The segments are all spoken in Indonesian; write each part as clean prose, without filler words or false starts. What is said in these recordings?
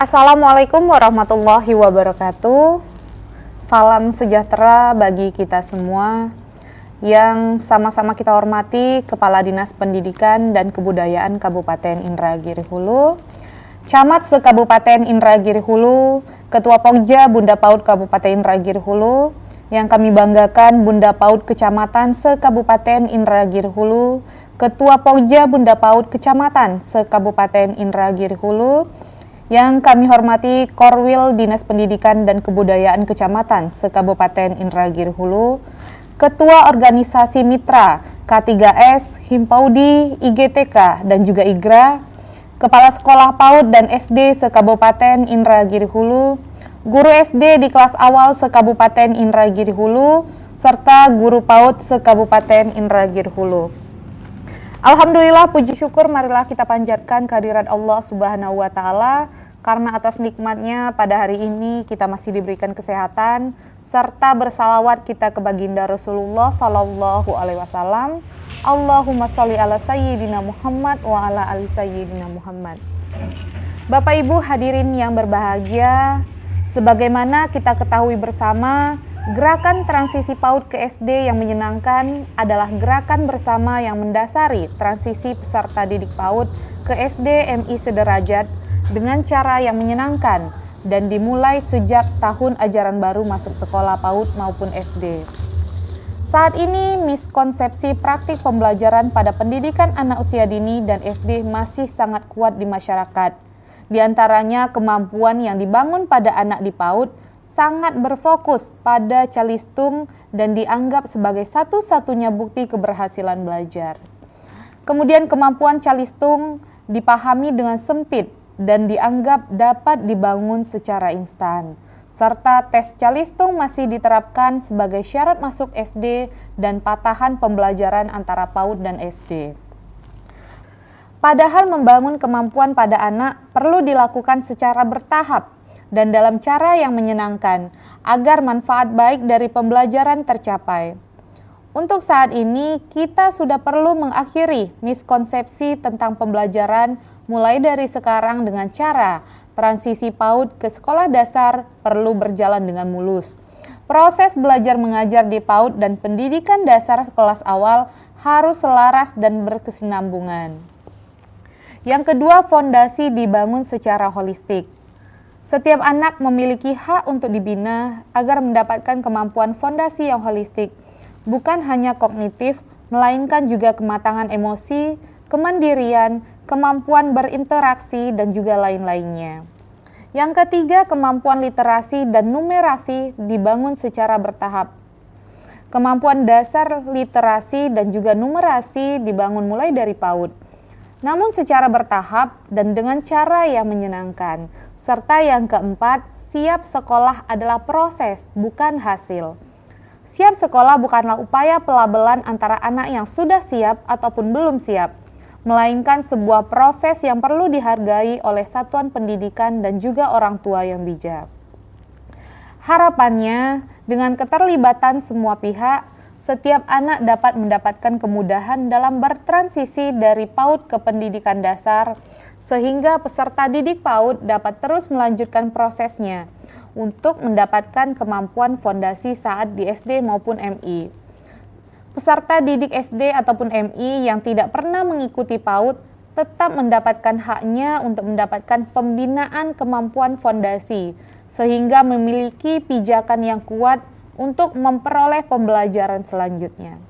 Assalamualaikum warahmatullahi wabarakatuh. Salam sejahtera bagi kita semua yang sama-sama kita hormati Kepala Dinas Pendidikan dan Kebudayaan Kabupaten Indragiri Hulu, Camat se-Kabupaten Indragiri Hulu, Ketua Pokja Bunda PAUD Kabupaten Indragiri Hulu, yang kami banggakan Bunda PAUD Kecamatan se-Kabupaten Indragiri Hulu, Ketua Pokja Bunda PAUD Kecamatan se-Kabupaten Indragiri Hulu, yang kami hormati Korwil Dinas Pendidikan dan Kebudayaan Kecamatan se-Kabupaten Indragiri Hulu, Ketua Organisasi Mitra K3S, Himpaudi, IGTK, dan juga IGRA, Kepala Sekolah PAUD dan SD se-Kabupaten Indragiri Hulu, Guru SD di kelas awal se-Kabupaten Indragiri Hulu, serta Guru PAUD se-Kabupaten Indragiri Hulu. Alhamdulillah, puji syukur marilah kita panjatkan kehadirat Allah Subhanahu wa Ta'ala, karena atas nikmatnya pada hari ini kita masih diberikan kesehatan, serta bersalawat kita ke baginda Rasulullah Sallallahu Alaihi Wasallam. Allahumma sholli ala sayyidina Muhammad wa ala ali sayyidina Muhammad. Bapak Ibu hadirin yang berbahagia, sebagaimana kita ketahui bersama, gerakan transisi PAUD ke SD yang menyenangkan adalah gerakan bersama yang mendasari transisi peserta didik PAUD ke SD MI sederajat dengan cara yang menyenangkan dan dimulai sejak tahun ajaran baru masuk sekolah PAUD maupun SD. Saat ini miskonsepsi praktik pembelajaran pada pendidikan anak usia dini dan SD masih sangat kuat di masyarakat. Di antaranya kemampuan yang dibangun pada anak di PAUD sangat berfokus pada calistung dan dianggap sebagai satu-satunya bukti keberhasilan belajar. Kemudian kemampuan calistung dipahami dengan sempit dan dianggap dapat dibangun secara instan. Serta tes calistung masih diterapkan sebagai syarat masuk SD dan patahan pembelajaran antara PAUD dan SD. Padahal membangun kemampuan pada anak perlu dilakukan secara bertahap dan dalam cara yang menyenangkan, agar manfaat baik dari pembelajaran tercapai. Untuk saat ini, kita sudah perlu mengakhiri miskonsepsi tentang pembelajaran mulai dari sekarang dengan cara transisi PAUD ke sekolah dasar perlu berjalan dengan mulus. Proses belajar mengajar di PAUD dan pendidikan dasar kelas awal harus selaras dan berkesinambungan. Yang kedua, fondasi dibangun secara holistik. Setiap anak memiliki hak untuk dibina agar mendapatkan kemampuan fondasi yang holistik, bukan hanya kognitif, melainkan juga kematangan emosi, kemandirian, kemampuan berinteraksi, dan juga lain-lainnya. Yang ketiga, kemampuan literasi dan numerasi dibangun secara bertahap. Kemampuan dasar literasi dan juga numerasi dibangun mulai dari PAUD, namun secara bertahap dan dengan cara yang menyenangkan. Serta yang keempat, siap sekolah adalah proses, bukan hasil. Siap sekolah bukanlah upaya pelabelan antara anak yang sudah siap ataupun belum siap, melainkan sebuah proses yang perlu dihargai oleh satuan pendidikan dan juga orang tua yang bijak. Harapannya, dengan keterlibatan semua pihak, setiap anak dapat mendapatkan kemudahan dalam bertransisi dari PAUD ke pendidikan dasar, sehingga peserta didik PAUD dapat terus melanjutkan prosesnya untuk mendapatkan kemampuan fondasi saat di SD maupun MI. Peserta didik SD ataupun MI yang tidak pernah mengikuti PAUD tetap mendapatkan haknya untuk mendapatkan pembinaan kemampuan fondasi, sehingga memiliki pijakan yang kuat untuk memperoleh pembelajaran selanjutnya.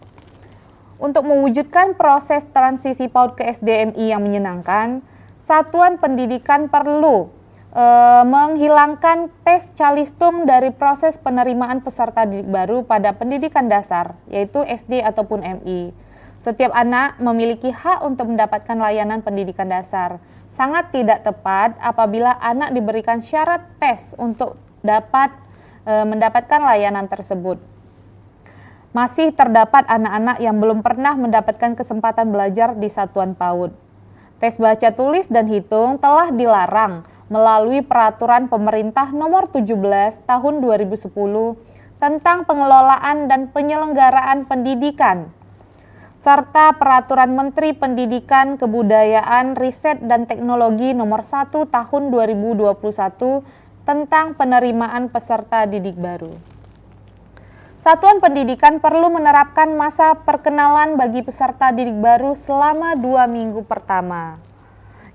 Untuk mewujudkan proses transisi PAUD ke SDMI yang menyenangkan, satuan pendidikan perlu menghilangkan tes calistung dari proses penerimaan peserta didik baru pada pendidikan dasar, yaitu SD ataupun MI. Setiap anak memiliki hak untuk mendapatkan layanan pendidikan dasar. Sangat tidak tepat apabila anak diberikan syarat tes untuk dapat mendapatkan layanan tersebut. Masih terdapat anak-anak yang belum pernah mendapatkan kesempatan belajar di satuan PAUD. Tes baca tulis dan hitung telah dilarang melalui peraturan pemerintah nomor 17 tahun 2010 tentang pengelolaan dan penyelenggaraan pendidikan. serta Peraturan Menteri Pendidikan, Kebudayaan, Riset, dan Teknologi Nomor 1 Tahun 2021 tentang penerimaan peserta didik baru. Satuan pendidikan perlu menerapkan masa perkenalan bagi peserta didik baru selama 2 minggu pertama,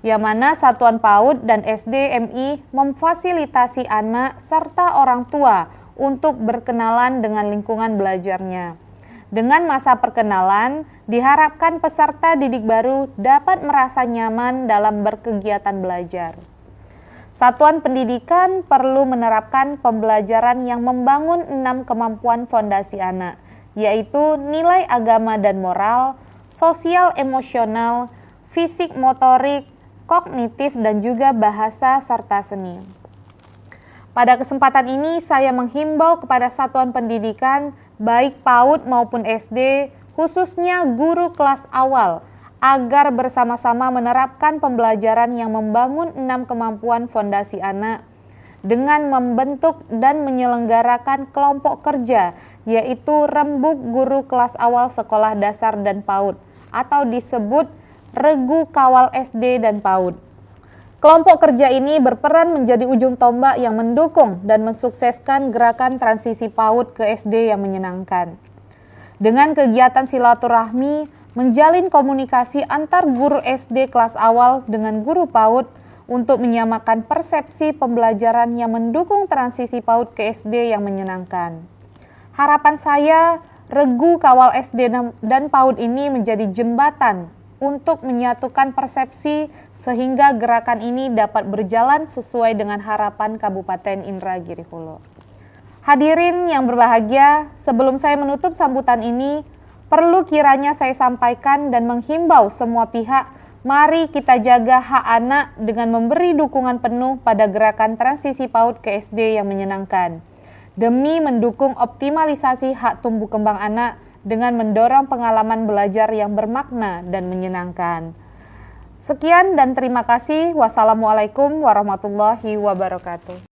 yang mana Satuan PAUD dan SDMI memfasilitasi anak serta orang tua untuk berkenalan dengan lingkungan belajarnya. Dengan masa perkenalan, diharapkan peserta didik baru dapat merasa nyaman dalam berkegiatan belajar. Satuan pendidikan perlu menerapkan pembelajaran yang membangun 6 kemampuan fondasi anak, yaitu nilai agama dan moral, sosial emosional, fisik motorik, kognitif, dan juga bahasa serta seni. Pada kesempatan ini saya menghimbau kepada satuan pendidikan baik PAUD maupun SD, khususnya guru kelas awal, agar bersama-sama menerapkan pembelajaran yang membangun 6 kemampuan fondasi anak dengan membentuk dan menyelenggarakan kelompok kerja, yaitu Rembuk Guru Kelas Awal Sekolah Dasar dan PAUD atau disebut Regu Kawal SD dan PAUD. Kelompok kerja ini berperan menjadi ujung tombak yang mendukung dan mensukseskan gerakan transisi PAUD ke SD yang menyenangkan. Dengan kegiatan silaturahmi, menjalin komunikasi antar guru SD kelas awal dengan guru PAUD untuk menyamakan persepsi pembelajaran yang mendukung transisi PAUD ke SD yang menyenangkan. Harapan saya, Regu Kawal SD dan PAUD ini menjadi jembatan untuk menyatukan persepsi sehingga gerakan ini dapat berjalan sesuai dengan harapan Kabupaten Indragiri Hulu. Hadirin yang berbahagia, sebelum saya menutup sambutan ini, perlu kiranya saya sampaikan dan menghimbau semua pihak, mari kita jaga hak anak dengan memberi dukungan penuh pada gerakan transisi PAUD ke SD yang menyenangkan, demi mendukung optimalisasi hak tumbuh kembang anak dengan mendorong pengalaman belajar yang bermakna dan menyenangkan. Sekian dan terima kasih. Wassalamualaikum warahmatullahi wabarakatuh.